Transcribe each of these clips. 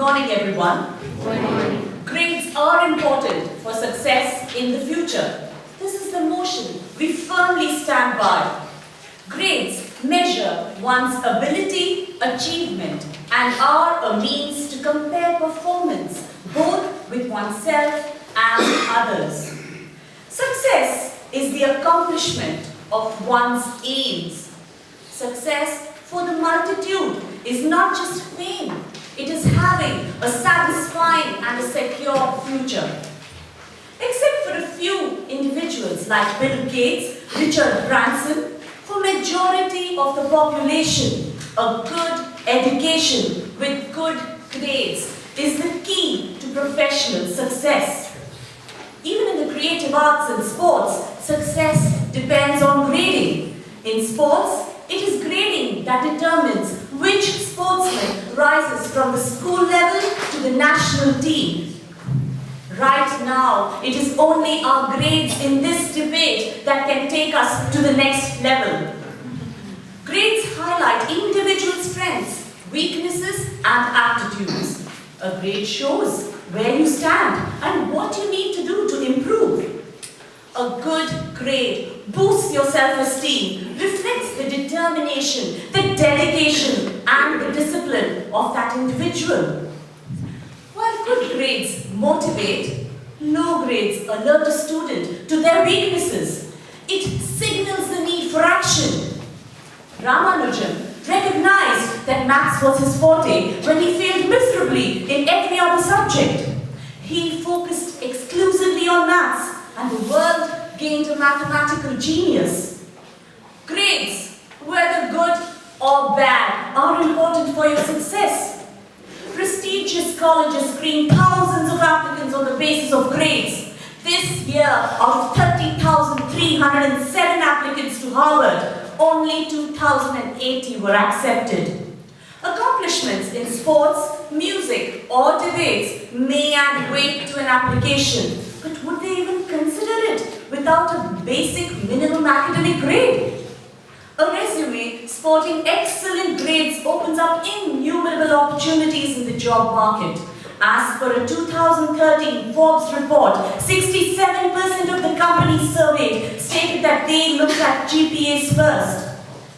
morning, everyone. Good morning. Grades are important for success in the future. This is the motion we firmly stand by. Grades measure one's ability, achievement, and are a means to compare performance both with oneself and others. Success is the accomplishment of one's aims. Success for the multitude is not just fame, it is having a satisfying and a secure future. Except for a few individuals like Bill Gates, Richard Branson, for majority of the population, a good education with good grades is the key to professional success. Even in the creative arts and sports, success depends on grading. In sports, it is grading that determines which sportsman rises from the school level to the national team. Right now, it is only our grades in this debate that can take us to the next level. Grades highlight individual strengths, weaknesses, and aptitudes. A grade shows where you stand and what you need to do to improve. A good grade boosts your self-esteem, reflects the determination, the dedication, and the discipline of that individual. While good grades motivate, low grades alert a student to their weaknesses. It signals the need for action. Ramanujan recognized that maths was his forte when he failed miserably in every other subject. He focused exclusively on maths, and the world gained a mathematical genius. Grades, whether good or bad, are important for your success. Prestigious colleges screen thousands of applicants on the basis of grades. This year, out of 30,307 applicants to Harvard, only 2,080 were accepted. Accomplishments in sports, music, or debates may add weight to an application, but would they even consider it without a basic minimum academic grade? A resume sporting excellent grades opens up innumerable opportunities in the job market. As per a 2013 Forbes report, 67% of the companies surveyed stated that they looked at GPAs first.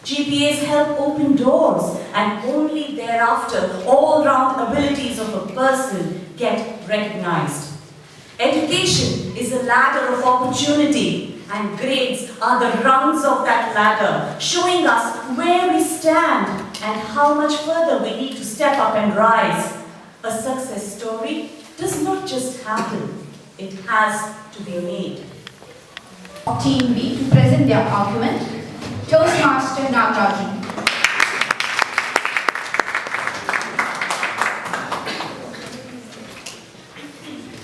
GPAs help open doors, and only thereafter all-round abilities of a person get recognized. Education is a ladder of opportunity, and grades are the rungs of that ladder, showing us where we stand and how much further we need to step up and rise. A success story does not just happen, it has to be made. Team B to present their argument. Toastmaster Nagarjun.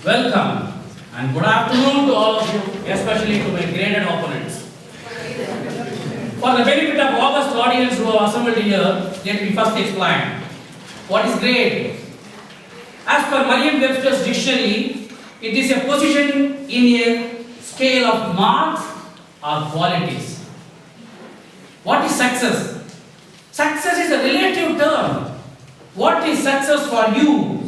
Welcome and good afternoon to all of you, especially to my graded opponents. For the benefit of august audience who have assembled here, let me first explain. What is grade? As per Merriam-Webster's dictionary, it is a position in a scale of marks or qualities. What is success? Success is a relative term. What is success for you?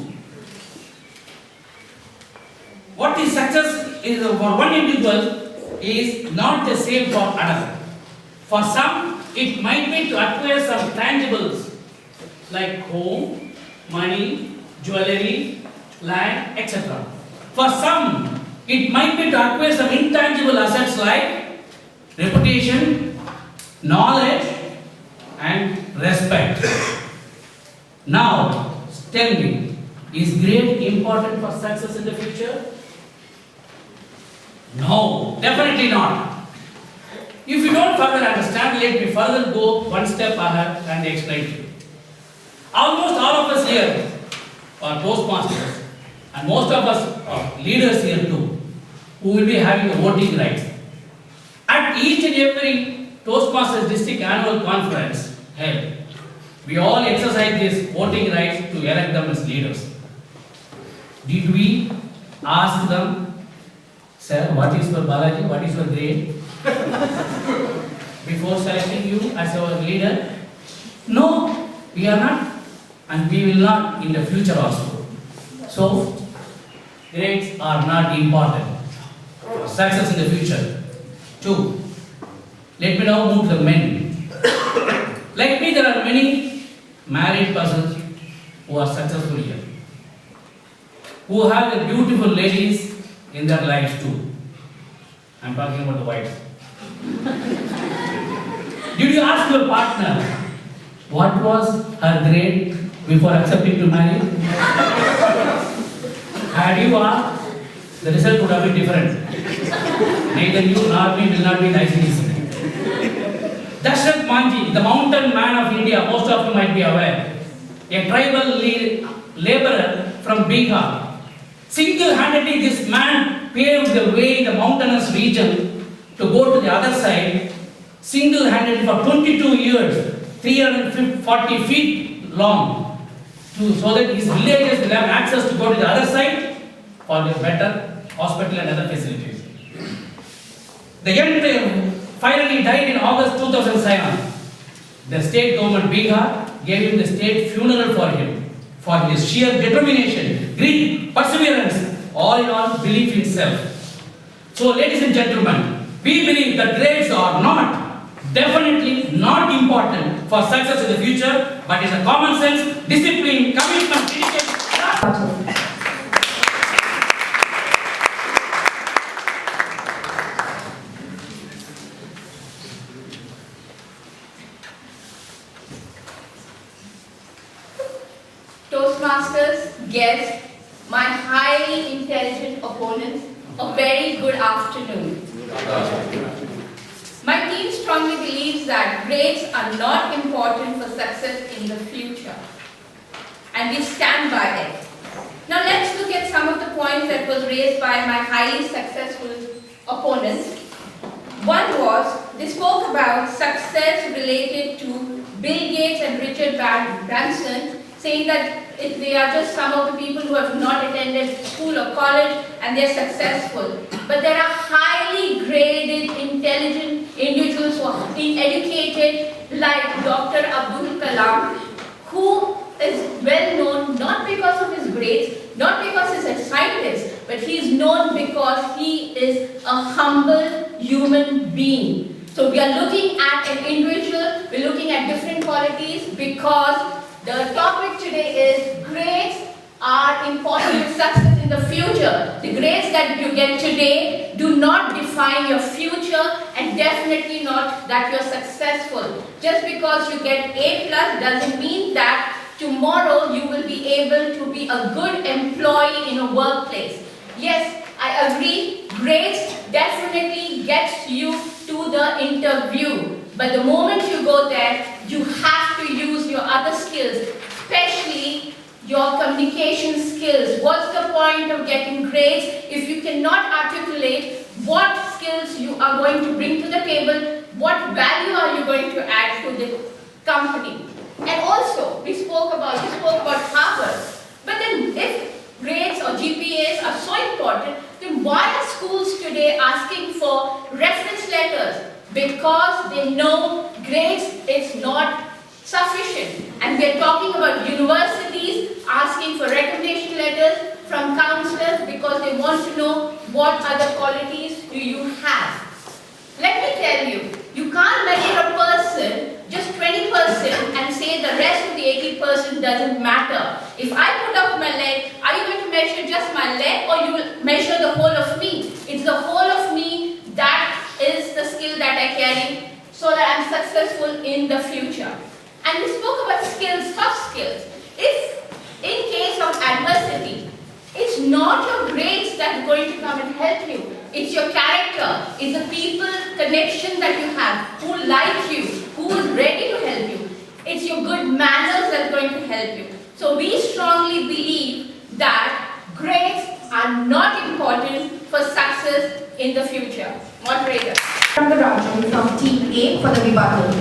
What is success is for one individual is not the same for another. For some, it might be to acquire some tangibles like home, money, jewelry, land, etc. For some, it might be to acquire some intangible assets like reputation, knowledge, and respect. Now, tell me, is grade important for success in the future? No, definitely not. If you don't further understand, let me further go one step ahead and explain to you. Almost all of us here are Toastmasters, and most of us are leaders here too, who will be having a voting rights. At each and every Toastmasters district annual conference held, we all exercise this voting rights to elect them as leaders. Did we ask them, sir, what is your Balaji, what is your grade? Before selecting you as our leader? No, we are not, and we will not in the future also. So, grades are not important for success in the future. 2. Let me now move to the men. Like me, there are many married persons who are successful here, who have the beautiful ladies in their lives too. I am talking about the wives. Did you ask your partner what was her grade before accepting to marry? Had you asked, the result would have been different. Neither you nor me will not be nicely listened. Dashrath Manji, the mountain man of India, most of you might be aware, a tribal laborer from Bihar. Single-handedly, this man paved the way in the mountainous region to go to the other side. Single-handedly for 22 years, 340 feet long, so that his villages will have access to go to the other side for the better hospital and other facilities. The young finally died in August 2007. The state government Bihar gave him the state funeral for him, for his sheer determination, grit, perseverance, all in all belief in self. So ladies and gentlemen, we believe that grades are definitely not important for success in the future, but is a common sense, discipline, commitment, dedication. Toastmasters, guests, my highly intelligent opponents, a very good afternoon. My team strongly believes that grades are not important for success in the future, and we stand by it. Now let's look at some of the points that was raised by my highly successful opponents. One was, they spoke about success related to Bill Gates and Richard Branson, saying that they are just some of the people who have not attended school or college and they're successful. But there are highly graded, intelligent individuals who are being educated, like Dr. Abdul Kalam, who is well known not because of his grades, not because he's a scientist, but he is known because he is a humble human being. So we are looking at an individual, we're looking at different qualities because the topic today is grades are important to success in the future. The grades that you get today do not define your future and definitely not that you're successful. Just because you get A+ doesn't mean that tomorrow you will be able to be a good employee in a workplace. Yes, I agree, grades definitely gets you to the interview. But the moment you go there, you have to use your other skills, especially your communication skills. What's the point of getting grades if you cannot articulate what skills you are going to bring to the table, what value are you going to add to the company? And also, we spoke about Harvard. But then if grades or GPAs are so important, then why are schools today asking for reference letters? Because they know grades is not sufficient. And we are talking about universities asking for recommendation letters from counselors because they want to know what other qualities do you have. Let me tell you, you can't measure a person just 20% and say the rest of the 80% doesn't matter. If I put up my leg, are you going to measure just my leg or you will measure the whole of me? It's the whole of me that is the skill that I carry so that I'm successful in the future. And we spoke about skills, soft skills. If in case of adversity, it's not your grades that are going to come and help you. It's your character, it's the people connection that you have, who like you, who is ready to help you. It's your good manners that are going to help you. So we strongly believe that grades are not important for success in the future. Moderator. Raju from Team A for the rebuttal.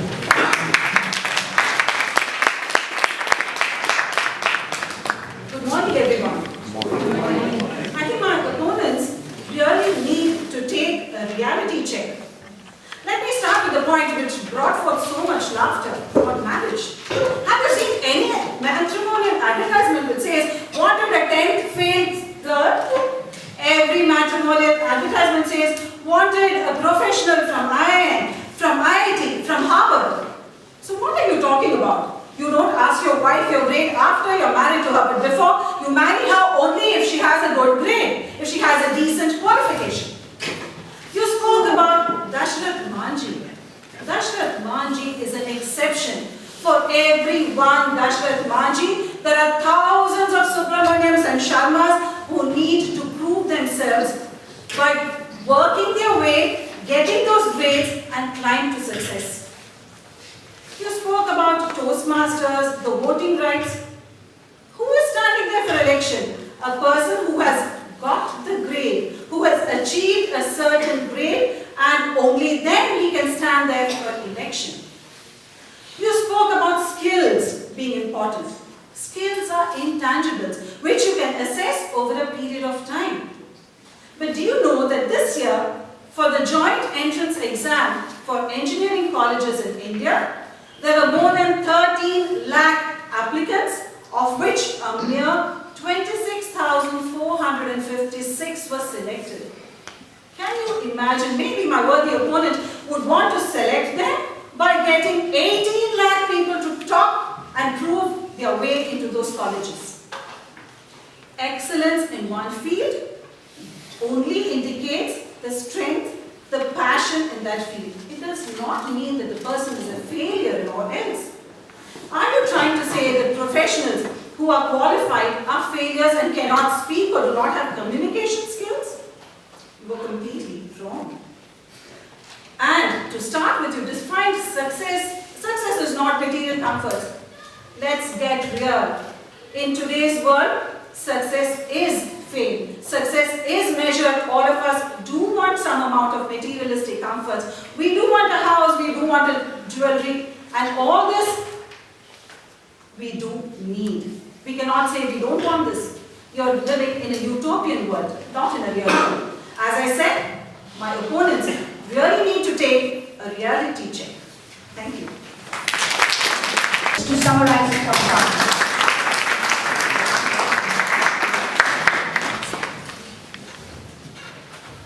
Good morning, everyone. I think my opponents really need to take a reality check. Let me start with the point which brought forth so much laughter about marriage. Have you seen any matrimonial advertisement which says, want to attend 10th failed third. Every matrimonial advertisement says, wanted a professional from IIM, from IIT, from Harvard. So what are you talking about? You don't ask your wife your grade after you're married to her, but before you marry her only if she has a good grade, if she has a decent qualification. You spoke about Dashrath Manji. Dashrath Manji is an exception. For every one Dashrath Manji, there are thousands of Subramaniams and Sharmas who need to prove themselves by working their way, getting those grades and climb to success. You spoke about Toastmasters, the voting rights. Who is standing there for election? A person who has got the grade, who has achieved a certain grade, and only then he can stand there for election. You spoke about skills being important. Skills are intangibles, which you can assess over a period of time. But do you know that this year, for the joint entrance exam for engineering colleges in India, there were more than 13 lakh applicants, of which a mere 26,456 were selected. Can you imagine? Maybe my worthy opponent would want to select them by getting 18 lakh people to talk and prove their way into those colleges. Excellence in one field only indicates the strength, the passion in that field. It does not mean that the person is a failure or else. Are you trying to say that professionals who are qualified are failures and cannot speak or do not have communication skills? You are completely wrong. And to start with, you defined success. Success is not material comfort. Let's get real. In today's world, success is fame. Success is measured. All of us do want some amount of materialistic comforts. We do want a house, we do want a jewelry, and all this we do need. We cannot say we don't want this. You're living in a utopian world, not in a real world. As I said, my opponents really need to take a reality check. Thank you. To summarize the top.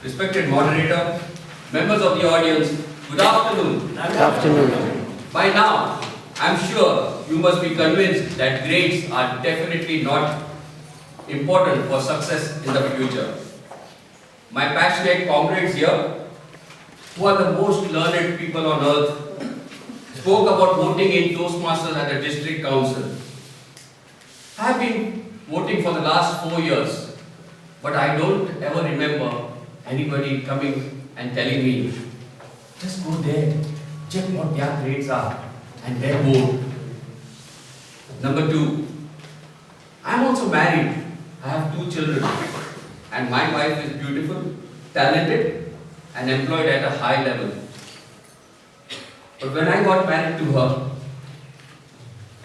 Respected moderator, members of the audience, good afternoon. Good afternoon. By now, I'm sure you must be convinced that grades are definitely not important for success in the future. My passionate comrades here, who are the most learned people on earth, spoke about voting in Toastmasters at the district council. I have been voting for the last 4 years, but I don't ever remember anybody coming and telling me, just go there, check what their grades are, and then vote. Number 2, I'm also married. I have 2 children, and my wife is beautiful, talented, and employed at a high level. But when I got married to her,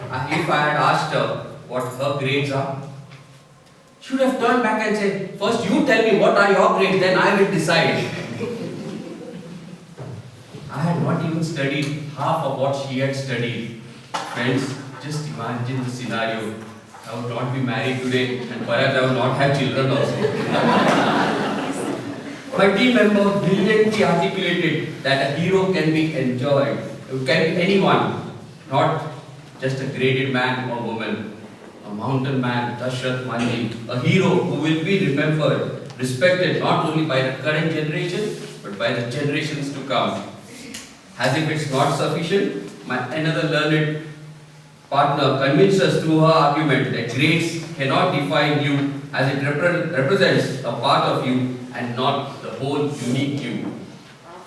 if I had asked her what her grades are, she would have turned back and said, first you tell me what are your grades, then I will decide. I had not even studied half of what she had studied. Friends, just imagine the scenario. I would not be married today, and perhaps I would not have children also. My team member brilliantly articulated that a hero can be enjoyed. It can be anyone, not just a graded man or woman. A mountain man, Dashrath Manji, a hero who will be remembered, respected not only by the current generation, but by the generations to come. As if it's not sufficient, another learned partner convinced us through her argument that grades cannot define you, as it represents a part of you and not the whole unique you.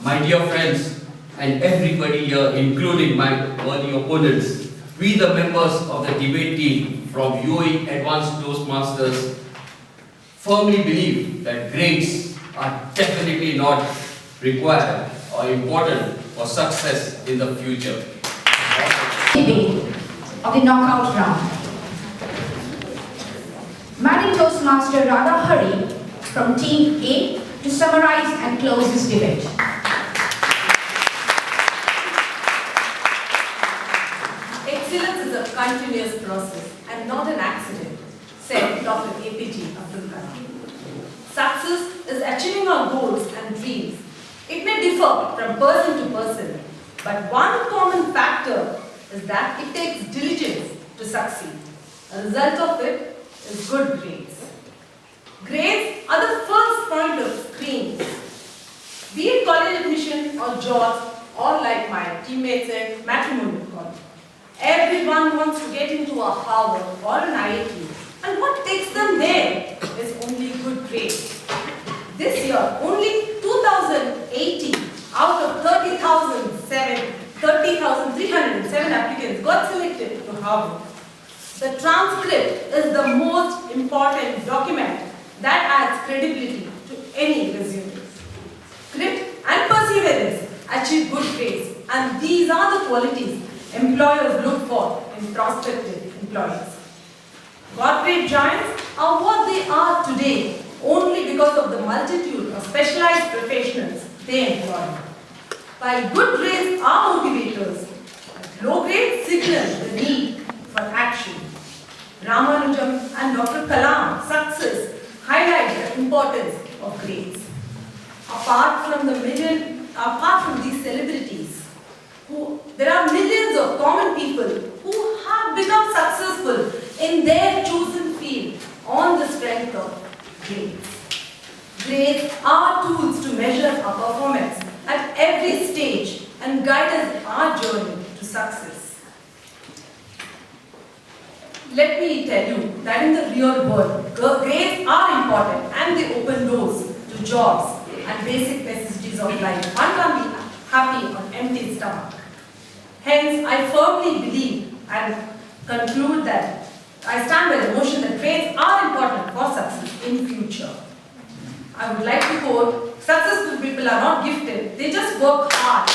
My dear friends, and everybody here, including my worthy opponents, we the members of the debate team from UAE Advanced Toastmasters firmly believe that grades are definitely not required or important for success in the future. Debate of the knockout round. Madam Toastmaster Radha Hari from Team A to summarize and close this debate. Excellence is a continuous process and not an accident, said Dr. A. APJ Abdul Kalam. Success is achieving our goals and dreams. It may differ from person to person, but one common factor is that it takes diligence to succeed. A result of it is good grades. Grades are the first point of screen. Be it college admission or jobs, or like my teammates at matrimonial college. Everyone wants to get into a Harvard or an IIT, and what takes them there is only good grades. This year, only 2,080 out of 30,307 applicants got selected to Harvard. The transcript is the most important document that adds credibility to any resume. Grit and perseverance achieve good grades, and these are the qualities employers look for in prospective employees. Corporate giants are what they are today only because of the multitude of specialized professionals they employ. While good grades are motivators, low grades signal the need for action. Ramanujam and Dr. Kalam's success highlight the importance of grades. Apart from these celebrities, there are millions of common people who have become successful in their chosen field on the strength of grades. Grades are tools to measure our performance at every stage and guide us in our journey to success. Let me tell you that in the real world, grades are important and they open doors to jobs and basic necessities of life. One can't be happy on empty stomach. Hence, I firmly believe and conclude that I stand by the notion that grades are important for success in future. I would like to quote, successful people are not gifted, they just work hard